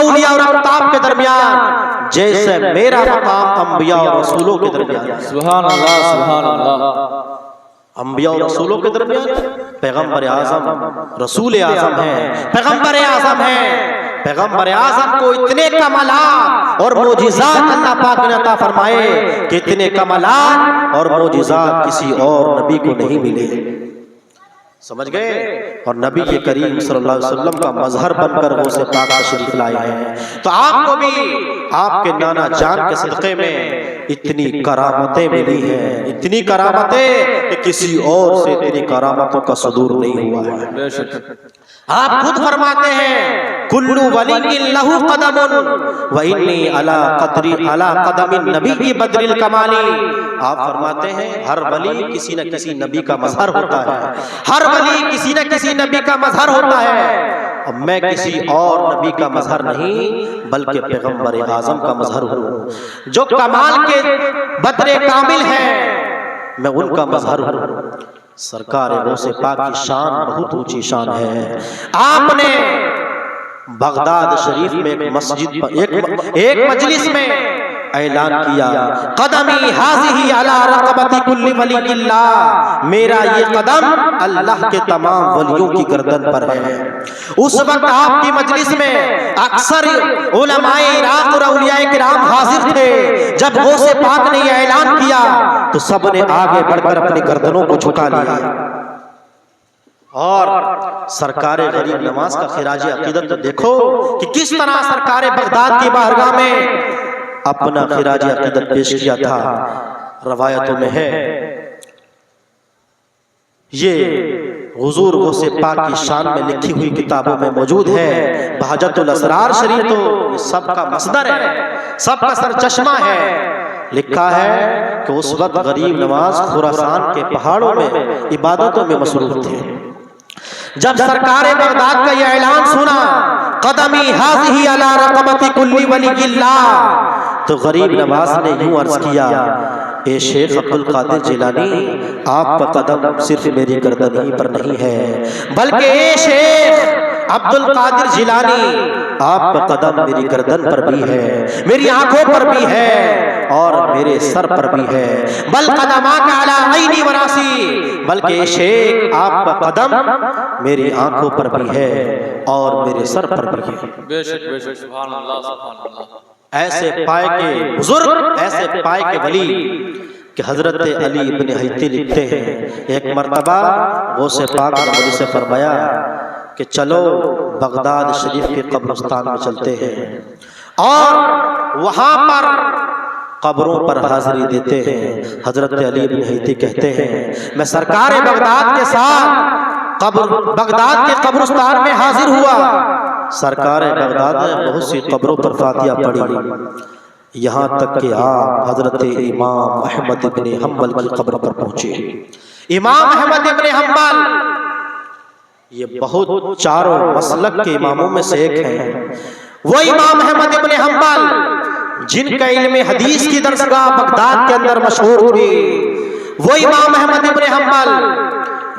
اولیاء اور اقطاب کے درمیان جیسے میرا مقام انبیاء اور رسولوں کے درمیان۔ سبحان اللہ، سبحان اللہ۔ انبیاء اور رسولوں کے درمیان پیغمبر اعظم رسول اعظم ہیں، پیغمبر اعظم ہیں۔ پیغمبر اعظم کو اتنے کمالات اور معجزات اللہ پاک نے عطا فرمائے کہ اتنے کمالات اور معجزات کسی اور نبی کو نہیں ملے، سمجھ گئے؟ اور نبی کریم صلی اللہ علیہ وسلم کا مظہر بن کر غوث پاک تشریف لائے ہیں، تو آپ کو بھی آپ کے نانا جان کے صدقے میں اتنی کرامتیں ملی ہیں، اتنی کرامتیں کہ کسی اور سے اتنی کرامتوں کا صدور نہیں ہوا ہے۔ آپ خود فرماتے ہیں کلو ولی لہ قدم وانی علی قدم النبی بدر الکمالی۔ آپ فرماتے ہیں ہر ولی کسی نہ کسی نبی کا مظہر ہوتا ہے، ہر ولی کسی نہ کسی نبی کا مظہر ہوتا ہے، اور میں کسی اور نبی کا مظہر نہیں بلکہ پیغمبر اعظم کا مظہر ہوں، جو کمال کے بدر کامل ہیں، میں ان کا مظہر ہوں۔ سرکار غوث پاک کی شان بہت اونچی شان ہے۔ آپ نے بغداد شریف میں ایک مسجد پر ایک مجلس میں اعلان کیا، قدمی ہاذہ علی رقبۃ کل ولی اللہ، میرا یہ قدم اللہ کے تمام ولیوں کی گردن پر ہے۔ اس وقت آپ کی مجلس میں اکثر علماء عراق اور اولیاء کرام حاضر تھے۔ جب غوث پاک نے یہ اعلان کیا تو سب نے آگے بڑھ کر اپنی گردنوں کو جھکا لیا، اور سرکار غریب نواز کا خراج عقیدت دیکھو کہ کس طرح سرکار بغداد کی بارگاہ میں اپنا خراج عقیدت پیش کیا تھا۔ روایتوں میں ہے، یہ حضور غوث پاک کی شان میں لکھی ہوئی کتابوں میں موجود ہے۔ بہجت الاسرار شریف تو سب کا مصدر ہے، سب کا سرچشمہ ہے۔ لکھا ہے کہ اس وقت غریب نواز خراسان کے پہاڑوں میں عبادتوں میں مصروف تھے۔ جب سرکار بغداد کا یہ اعلان سنا، قدمی ہاذہ علی رقبۃ کل ولی اللہ، تو غریب نواز نے یوں عرض کیا، اے شیخ عبد القادر جیلانی، آپ کا قدم صرف میری گردن ہی پر نہیں ہے بلکہ اے شیخ عبد القادر جیلانی، آپ کا قدم میری گردن پر بھی ہے، میری آنکھوں پر بھی ہے اور میرے سر پر بھی ہے، بل قدماک علی عینی و راسی، بلکہ شیخ آپ کا قدم میری آنکھوں پر بھی ہے اور میرے سر پر بھی ہے۔ بے شک بے شک، سبحان اللہ، سبحان اللہ۔ ایسے پائے کے بزرگ، ایسے پائے کے ولی کہ حضرت علی ابن حیتی لکھتے ہیں، ایک مرتبہ غوث پاک نے مجھ سے فرمایا کہ چلو بغداد شریف کے قبرستان میں چلتے ہیں اور وہاں پر قبروں پر حاضری دیتے ہیں۔ حضرت علی ابن حیتی کہتے ہیں میں سرکار بغداد کے ساتھ بغداد کے قبرستان میں حاضر ہوا، سرکار بغداد نے بہت سی قبروں پر فاتحہ پڑھی، یہاں تک کہ آپ حضرت امام احمد ابن حنبل کی قبر پر پہنچے۔ امام احمد ابن حنبل یہ بہت چاروں مسلک کے اماموں میں سے ایک ہیں۔ وہ امام احمد ابن حنبل جن کا علم حدیث کی درسگاہ بغداد کے اندر مشہور تھی، وہ امام احمد ابن حنبل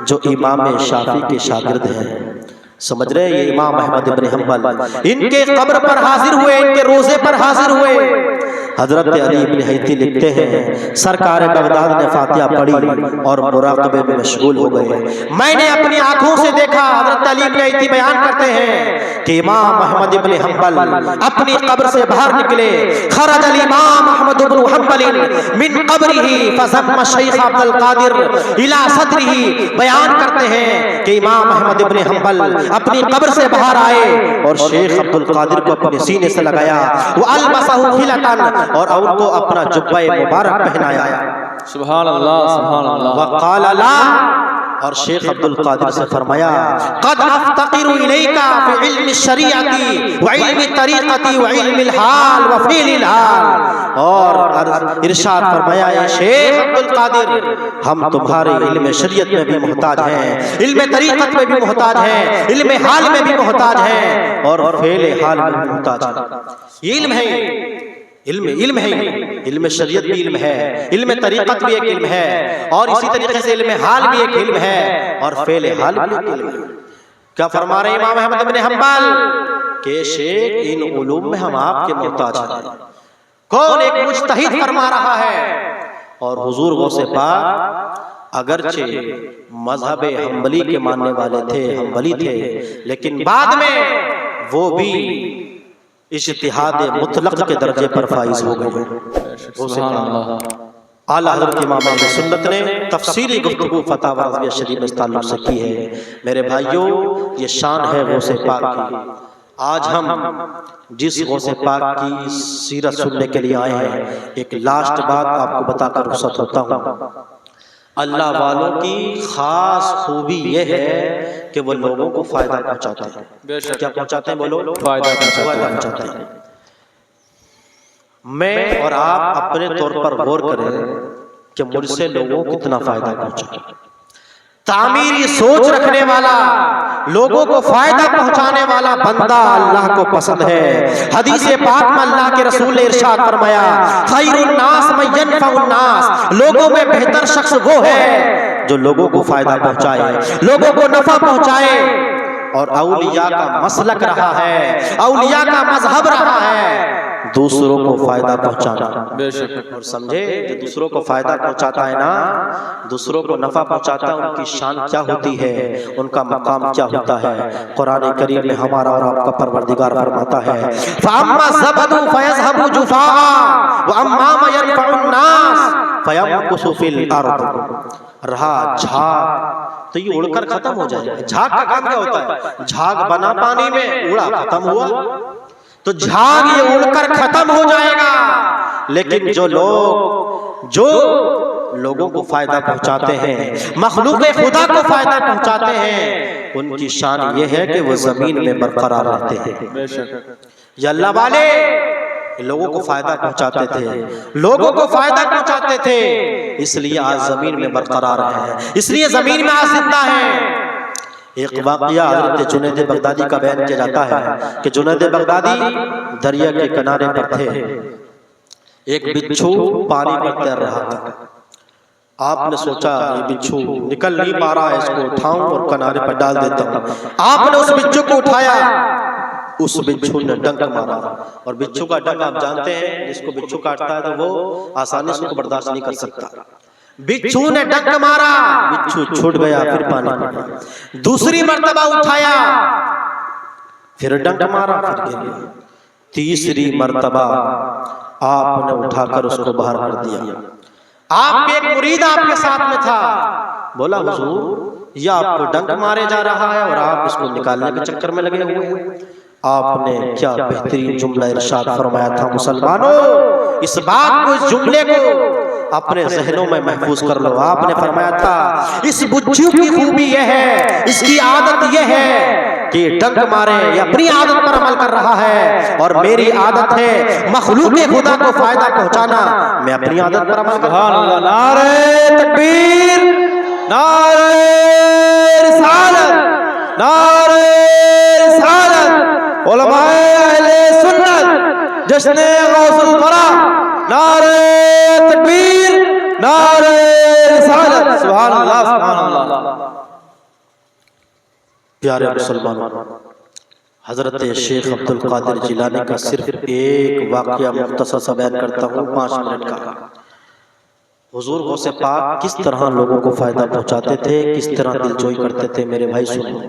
جو امام شافعی کے شاگرد ہیں۔ سمجھ رہے یہ امام احمد ابن حنبل ان کے قبر پر حاضر ہوئے، ان کے روزے پر حاضر ہوئے۔ حضرت علی ابن حیتی لکھتے ہیں سرکار بغداد نے فاتحہ پڑھی اور مراقبے میں مشغول ہو گئے۔ میں نے اپنی آنکھوں سے دیکھا، حضرت علی ابن حیتی بیان کرتے ہیں کہ امام احمد ابن حنبل اپنی قبر سے باہر نکلے۔ خرج الامام احمد بن حنبل من قبرہ فضم شیخ عبد القادر الی صدرہ۔ بیان کرتے ہیں کہ امام احمد ابن حنبل اپنی قبر سے باہر آئے اور شیخ عبد القادر کو اپنے سینے سے لگایا، وَأَلْبَسَهُ خِلَةً اور ان کو اپنا جبہ مبارک پہنایا۔ سبحان اللہ سبحان اللہ۔ وقال لا، اور شیخ عبد القادر سے فرمایا قد افتقر الیک فی علم الشریعۃ وعلم الطریقۃ وعلم الحال وفعل الحال، اور ارشاد فرمایا اے شیخ عبد القادر ہم تمہارے علم شریعت میں بھی محتاج ہیں، علم طریقت میں بھی محتاج ہیں، علم حال میں بھی محتاج ہیں، اور فعل حال میں بھی محتاج ہیں۔ یہ علم ہے، علم ہے، علم شریعت بھی علم ہے، علم طریقت بھی ایک علم ہے، اور اسی طریقے سے علم حال بھی ایک علم ہے، اور فعل حال بھی ایک علم ہے۔ کیا فرما رہے امام احمد بن حنبل کہ شیخ ان علوم میں ہم آپ کے محتاج ہیں۔ کون ایک مجتہد فرما رہا ہے، اور حضور غوث پاک اگرچہ مذہب حنبلی کے ماننے والے تھے، حنبلی تھے، لیکن بعد میں وہ بھی اجتہاد مطلق کے درجے پر فائز ہو گئے۔ سبحان اللہ۔ اعلیٰ حضرت امام اہل سنت نے تفسیری گفتگو فتاوی رضویہ شریف اس تعلق سے کی ہے۔ میرے بھائیوں یہ شان ہے غوث پاک کی۔ آج ہم جس غوث پاک کی سیرت سننے کے لیے آئے ہیں، ایک لاسٹ بات آپ کو بتا کر رخصت ہوتا ہوں۔ اللہ والوں کی خاص خوبی یہ ہے کہ وہ لوگوں کو فائدہ پہنچاتے ہیں۔ کیا پہنچاتے ہیں بولو؟ فائدہ پہنچاتے ہیں۔ میں اور آپ اپنے طور پر غور کریں کہ مجھ سے لوگوں کو کتنا فائدہ پہنچا۔ تعمیری سوچ رکھنے والا، لوگوں کو فائدہ پہنچانے والا بندہ اللہ کو پسند ہے۔ حدیث پاک میں اللہ کے رسول نے ارشاد فرمایا خیر الناس من ينفع الناس، لوگوں میں بہتر شخص وہ ہے جو لوگوں کو فائدہ پہنچائے، لوگوں کو نفع پہنچائے۔ اور اولیاء کا مسلک رہا ہے، اولیاء کا مذہب رہا ہے دوسروں کو فائدہ پہنچانا۔ اور سمجھے جو دوسروں کو فائدہ پہنچاتا ہے نا، دوسروں کو نفع پہنچاتا ہے، ان کی شان کیا ہوتی ہے، ان کا مقام کیا ہوتا ہے۔ قرآن کریم میں ہمارا اور آپ کا پروردگار فرماتا ہے فَأَمَّا الزَّبَدُ فَيَذْهَبُ جُفَاءً وَأَمَّا مَا يَنفَعُ النَّاسَ فَيَمْكُثُ فِي الْأَرْضِ۔ رہا جھاگ تو یہ اڑ کر ختم ہو جائے گا۔ جھاگ کا کام کیا ہوتا ہے؟ جھاگ بنا پانی میں، اڑا ختم ہوا، تو جھاگ یہ اڑ کر ختم ہو جائے گا۔ لیکن جو لوگوں کو فائدہ پہنچاتے ہیں، مخلوق خدا کو فائدہ پہنچاتے ہیں، ان کی شان یہ ہے کہ وہ زمین میں برقرار رہتے ہیں۔ یا اللہ والے لوگوں کو فائدہ پہنچاتے تھے، لوگوں کو فائدہ پہنچاتے تھے، اس لیے آج زمین میں برقرار ہیں، اس لیے زمین میں آج زندہ ہیں۔ ایک واقعہ حضرت جنید بغدادی کا بیان کیا جاتا ہے کہ جنید بغدادی دریا کے کنارے پر تھے، ایک بچھو پانی پر تیر رہا تھا۔ آپ نے سوچا یہ بچھو نکل نہیں پا رہا ہے، اس کو اٹھاؤں اور کنارے پر ڈال دیتا ہوں۔ آپ نے اس بچھو کو اٹھایا، اس بچھو نے ڈنک مارا، اور بچھو کا ڈنک آپ جانتے ہیں جس کو بچھو کاٹتا ہے تو وہ آسانی سے برداشت نہیں کر سکتا۔ بچھو نے ڈنک مارا، بچھو چھوٹ گیا، پھر پانی پڑا۔ دوسری مرتبہ اٹھایا، پھر ڈنک مارا، پھر گر گیا۔ تیسری مرتبہ آپ نے اٹھا کر اس کو باہر کر دیا۔ آپ کے ایک مرید آپ کے ساتھ میں تھا، بولا حضور یہ آپ کو ڈنک مارے جا رہا ہے اور آپ اس کو نکالنے کے چکر میں لگے ہوئے ہیں۔ آپ نے کیا بہترین جملہ ارشاد فرمایا تھا، مسلمانوں اس بات کو، اس جملے کو اپنے ذہنوں میں محفوظ کر لو. آپ نے فرمایا تھا اس بچیوں کی خوبی یہ ہے, اس کی عادت یہ ہے کہ ڈنک مارے, یہ اپنی عادت پر عمل کر رہا ہے, اور میری عادت ہے مخلوق خدا کو فائدہ پہنچانا, میں اپنی عادت پر عمل کرتا ہوں. سبحان اللہ. نعرہ تکبیر, نعرہ رسالت, نعرہ رسالت, علماء اہل سنت, جشن غوث الورا, نعرہ تکبیر, نعرہ رسالت. سبحان اللہ, سبحان اللہ. پیارے مسلمانوں, حضرت شیخ عبد القادر جیلانی کا صرف ایک واقعہ مختصر سا بیان کرتا ہوں 5 منٹ کا. حضور غوث پاک کس طرح لوگوں کو فائدہ پہنچاتے تھے, کس طرح دلجوئی کرتے تھے. میرے بھائی سنو,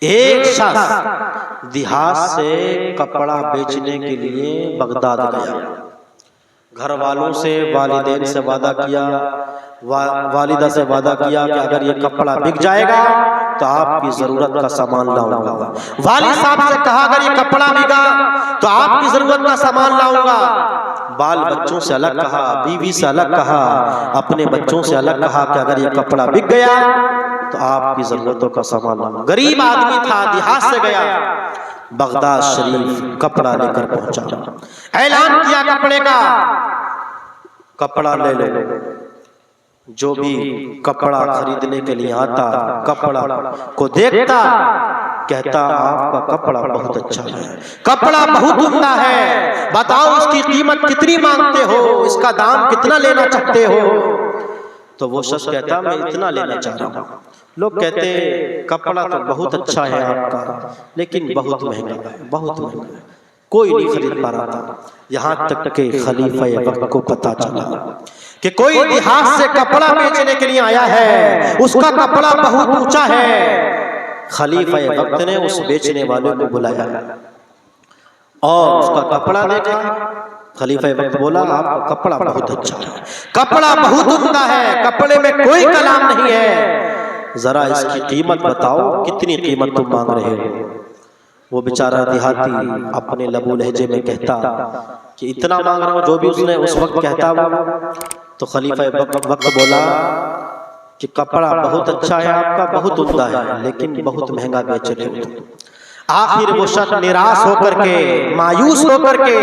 ایک شخص دیہات سے کپڑا بیچنے کے لیے بغداد گیا. گھر والوں سے, والدین سے وعدہ کیا, والدہ سے وعدہ کیا کہ اگر یہ کپڑا بک جائے گا تو آپ کی ضرورت کا سامان لاؤں گا. والد صاحب سے کہا اگر یہ کپڑا بکا تو آپ کی ضرورت کا سامان لاؤں گا. بال بچوں سے الگ کہا, بیوی سے الگ کہا, اپنے بچوں سے الگ کہا کہ اگر یہ کپڑا بک گیا تو آپ کی ضرورتوں کا سامان لاؤں گا. غریب آدمی تھا, دیہات سے گیا, بغداد شریف کپڑا لے کر پہنچا. اعلان کیا کپڑے کا, کپڑا لے لو. جو بھی کپڑا خریدنے کے لیے آتا کپڑا کو دیکھتا, کہتا آپ کا کپڑا بہت اچھا ہے, کپڑا بہت عمدہ ہے, بتاؤ اس کی قیمت کتنی مانگتے ہو, اس کا دام کتنا لینا چاہتے ہو. تو وہ شخص کہتا میں اتنا لینا چاہ رہا ہوں. لوگ کہتے کپڑا تو بہت اچھا ہے آپ کا, لیکن بہت مہنگا ہے, بہت مہنگا ہے, کوئی نہیں خرید پا رہا تھا. یہاں تک کہ خلیفہ وقت کو پتا چلا کہ کوئی دیہات سے کپڑا بیچنے کے لیے آیا ہے, اس کا کپڑا بہت اونچا ہے. خلیفہ وقت نے اس بیچنے والے کو بلایا اور اس کا کپڑا دیکھا. خلیفہ وقت بولا آپ کا کپڑا بہت اچھا ہے, کپڑا بہت عمدہ ہے, کپڑے میں کوئی کلام نہیں ہے, ذرا اس کی قیمت بتاؤ, کتنی قیمت تم مانگ رہے ہو. وہ بیچارہ دیہاتی اپنے لبو لہجے میں کہتا کہ اتنا مانگ رہا ہوں, جو بھی اس نے اس وقت کہتا وہ. تو خلیفہ وقت بولا کہ کپڑا بہت اچھا ہے آپ کا, بہت عمدہ ہے, لیکن بہت مہنگا بیچ رہے ہو. آخر وہ شخص نراش ہو کر کے, مایوس ہو کر کے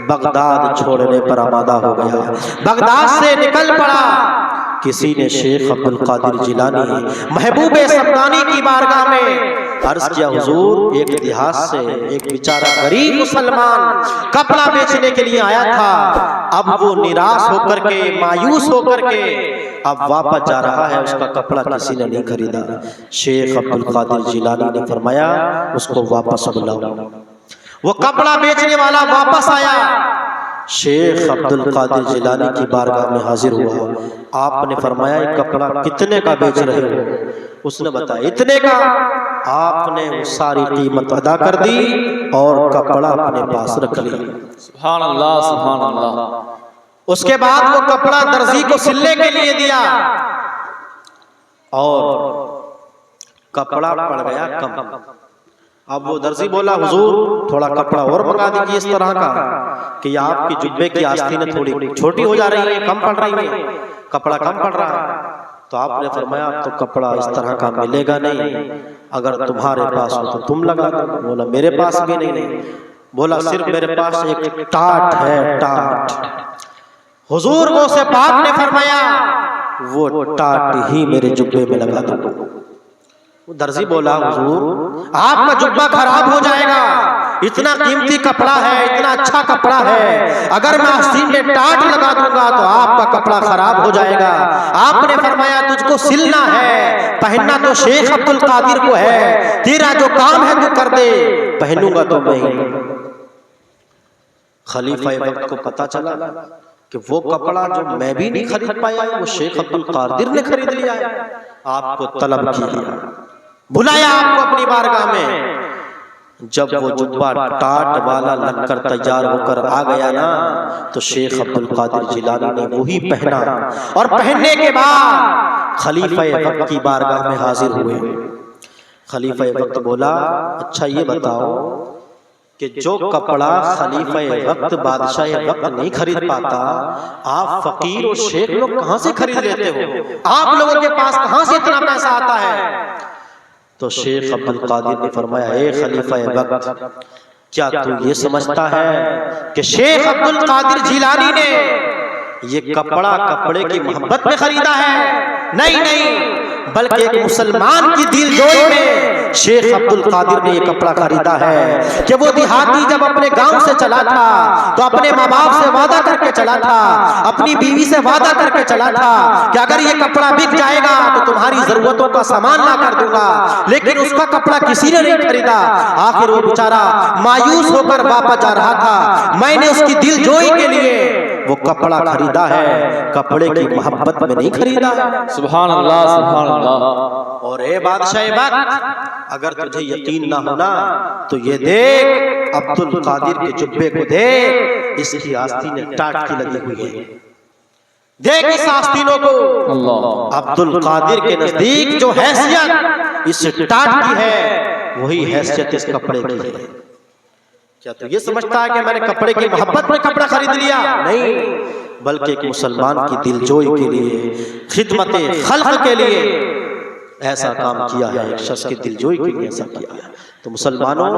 بغداد چھوڑنے پر آمادہ ہو گیا. بغداد سے نکل پڑا. کسی نے شیخ عبد القادر جیلانی محبوب سمدانی کی بارگاہ میں عرض کیا حضور ایک دیہات سے ایک بیچارہ غریب مسلمان کپڑا بیچنے کے لیے آیا تھا, اب وہ نراش ہو کر کے, مایوس ہو کر کے اب واپس جا رہا ہے, اس کا کپڑا کسی نے نہیں خریدا. شیخ عبد القادر جیلانی نے فرمایا اس کو واپس بلاؤ. وہ کپڑا بیچنے والا واپس آیا, شیخ عبد القادر جیلانی کی بارگاہ میں حاضر ہوا. آپ نے فرمایا یہ کپڑا کتنے کا بیچ رہے ہو؟ اس نے بتایا اتنے کا. آپ نے وہ ساری قیمت ادا کر دی اور کپڑا اپنے پاس رکھ لیا. سبحان اللہ, سبحان اللہ. اس کے بعد وہ کپڑا درزی کو سلنے کے لیے دیا اور کپڑا پڑ گیا کم. اب وہ درزی بولا حضور تھوڑا کپڑا اور منگا دیجیے اس طرح کا کہ یہ آپ کی جبے کی آستینیں تھوڑی چھوٹی ہو جا رہی ہیں, کم پڑ رہی ہیں, کپڑا کم پڑ رہا ہے. تو آپ نے فرمایا تو کپڑا اس طرح کا ملے گا نہیں, اگر تمہارے پاس ہو تو تم لگا دو. بولا میرے پاس بھی نہیں. بولا صرف میرے پاس ایک ٹاٹ ہے, ٹاٹ. حضور غوث پاک نے فرمایا وہ ٹاٹ ہی میرے جبے میں لگا دو. درزی بولا حضور آپ کا جبہ خراب ہو جائے گا, اتنا قیمتی کپڑا ہے, اتنا اچھا کپڑا ہے, اگر میں آستین میں ٹاٹ لگا دوں گا تو آپ کا کپڑا خراب ہو جائے گا. آپ نے فرمایا تجھ کو سلنا ہے, پہننا تو شیخ عبد القادر کو ہے, تیرا جو کام ہے تو کر دے, پہنوں گا تو میں ہی. خلیفہ وقت کو پتا چلا کہ وہ کپڑا جو میں بھی نہیں خرید پایا وہ شیخ عبد القادر نے خرید لیا ہے. آپ کو طلب کیا, بلایا آپ کو اپنی بارگاہ میں. جب وہ جبہ ٹاٹ والا لگ کر تیار ہو کر آ گیا نا تو شیخ عبد القادر جیلانی نے وہی پہنا اور پہننے کے بعد خلیفہ وقت کی بارگاہ میں حاضر ہوئے. خلیفہ وقت بولا اچھا یہ بتاؤ کہ جو کپڑا خلیفہ وقت بادشاہ وقت نہیں خرید پاتا، آپ فقیر اور شیخ لوگ کہاں سے خرید لیتے ہو؟ آپ لوگوں کے پاس کہاں سے اتنا پیسہ آتا ہے؟ تو شیخ عبد القادر نے فرمایا، اے خلیفہ وقت، کیا تو یہ سمجھتا ہے کہ شیخ عبد القادر جیلانی نے یہ کپڑا کپڑے کی محبت میں خریدا ہے؟ نہیں نہیں، بلکہ ایک مسلمان کی دل جوئی میں شیخ عبد القادر نے یہ کپڑا خریدا ہے کہ وہ دیہاتی جب اپنے گاؤں سے چلا تھا تو اپنے ماں باپ سے وعدہ کر کے چلا تھا، اپنی بیوی سے وعدہ کر کے چلا تھا کہ اگر یہ کپڑا بک جائے گا تو تمہاری ضرورتوں کا سامان لا کر دوں گا، لیکن اس کا کپڑا کسی نے نہیں خریدا۔ آخر وہ بیچارہ مایوس ہو کر واپس جا رہا تھا، میں نے اس کی دل جوئی کے لیے وہ کپڑا خریدا ہے، کپڑے کی محبت میں نہیں خریدا۔ سبحان اللہ سبحان اللہ۔ اور اے بادشاہ وقت، اگر تجھے یقین نہ ہونا تو یہ دیکھ عبد القادر کے جبے کو دیکھ، اس کی آستینیں ٹاٹ کی لگی ہوئی ہیں، دیکھ اس آستینوں کو۔ اللہ، عبد القادر کے نزدیک جو حیثیت اس ٹاٹ کی ہے وہی حیثیت اس کپڑے کی ہے۔ کیا تو یہ سمجھتا ہے کہ میں نے کپڑے کی محبت میں کپڑا خرید لیا؟ نہیں، بلکہ ایک مسلمان کی دل جوئی کے لیے، خدمت خلق کے لیے ایسا کام کیا ہے، ایک شخص کی دل جوئی کے لیے ایسا کیا ہے۔ تو مسلمانوں،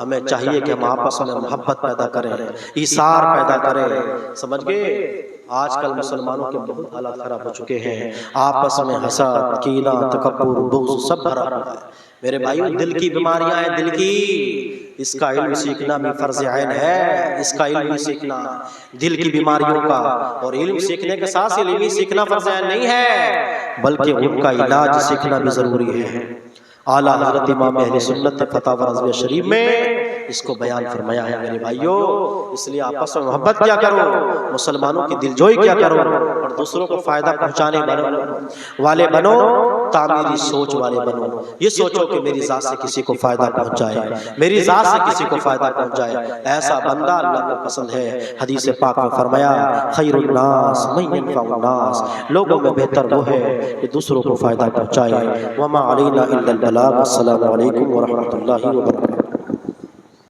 ہمیں چاہیے کہ ہم آپس میں محبت پیدا کریں، ایثار پیدا کریں، سمجھ گئے؟ آج کل مسلمانوں کے بہت حالات خراب ہو چکے ہیں، آپس میں حسد، کینہ، تکبر، بغض سب بھرا ہوا ہے۔ میرے بھائیو، دل کی بیماریاں ہیں، دل کی، اس کا علم سیکھنا بھی فرض عین ہے، اس کا علم بھی سیکھنا دل کی بیماریوں کا، اور علم سیکھنے کے ساتھ علم ہی سیکھنا فرض عین نہیں ہے، بلکہ ان کا علاج سیکھنا بھی ضروری ہے۔ اعلیٰ حضرت امام اہل سنت نے فتاوی رضویہ شریف میں اس کو بیان فرمایا ہے۔ میرے بھائیو، اس لیے آپس میں محبت کیا کرو، مسلمانوں کی دلجوئی کیا کرو، اور دوسروں کو فائدہ پہنچانے والے بنو، تعمیری سوچ والے بنو۔ یہ سوچو کہ میری ذات سے کسی کو فائدہ پہنچائے، میری ذات سے کسی کو فائدہ پہنچائے، ایسا بندہ اللہ کو پسند ہے۔ حدیث پاک میں فرمایا، خیر الناس من ينفع الناس، لوگوں میں بہتر وہ ہے کہ دوسروں کو فائدہ پہنچائے۔ وما علینا الا البلاغ۔ السلام علیکم ورحمۃ اللہ وبرکاتہ۔